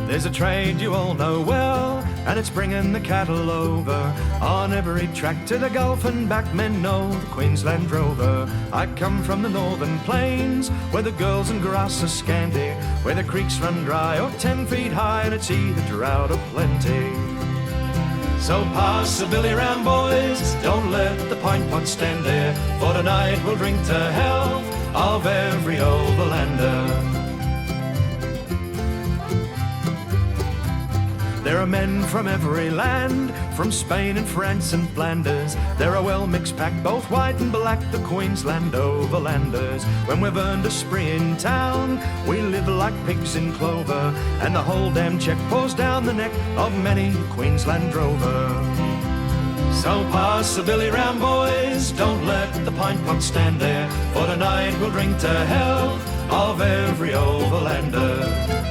There's a trade you all know well, and it's bringing the cattle over on every track to the Gulf and back. Men know the Queensland drover. I come from the northern plains, where the girls and grass are scanty, where the creeks run dry or 10 feet high, and it's either drought or plenty. So pass the billy round, boys, don't let the pint pot stand there, for tonight we'll drink to health of every overlander. There are men from every land, from Spain and France and Flanders. They're a well-mixed pack, both white and black, the Queensland overlanders. When we've earned a spree in town, we live like pigs in clover, and the whole damn check pours down the neck of many a Queensland drover. So pass the billy round, boys, don't let the pint pot stand there, for tonight we'll drink to health of every overlander.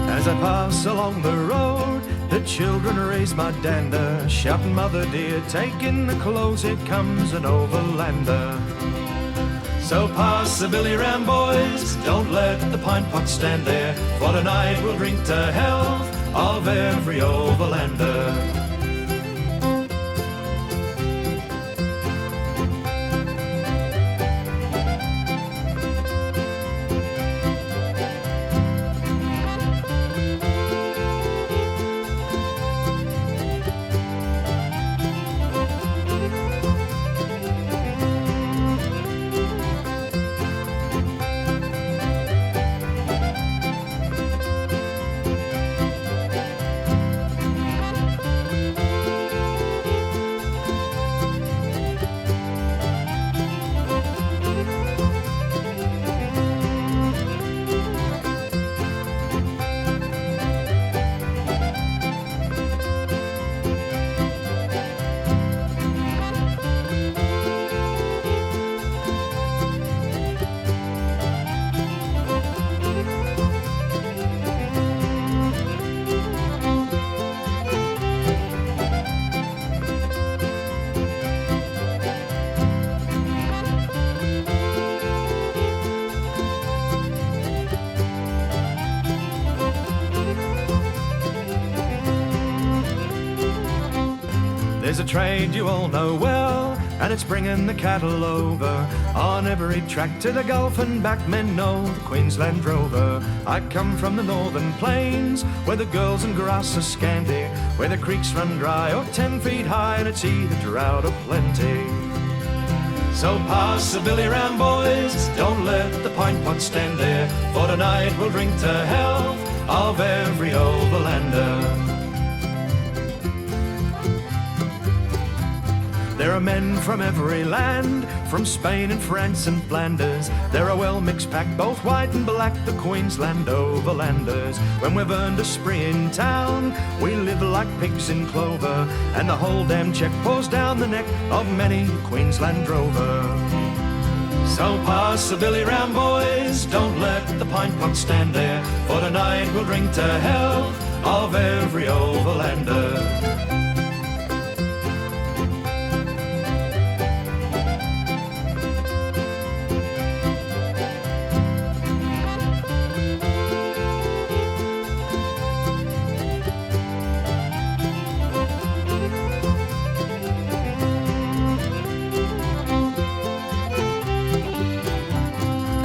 As I pass along the road, the children raise my dander, shouting, "Mother dear, take in the clothes, here comes an overlander." So pass the billy round, boys, don't let the pint pot stand there, for tonight we'll drink to health of every overlander. There's a trade you all know well, and it's bringing the cattle over on every track to the Gulf and back. Men know the Queensland drover. I come from the northern plains, where the girls and grass are scanty, where the creeks run dry or 10 feet high, and it's either drought or plenty. So pass the billy round, boys, don't let the pint pot stand there, for tonight we'll drink to health of every overlander. There are men from every land, from Spain and France and Flanders. They're a well-mixed pack, both white and black, the Queensland overlanders. When we've earned a spree in town, we live like pigs in clover, and the whole damn check pours down the neck of many a Queensland drover. So pass the billy round, boys, don't let the pint pot stand there, for tonight we'll drink to health of every overlander.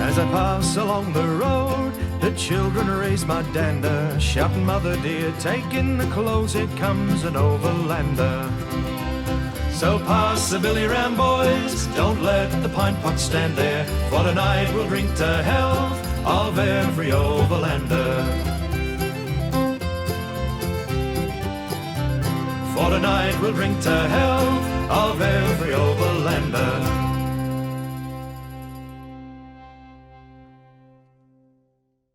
As I pass along the road, the children raise my dander, shouting, "Mother dear, take in the clothes, here comes an overlander." So pass the billy round, boys, don't let the pint pot stand there, for tonight we'll drink to health of every overlander. For tonight we'll drink to health of every overlander.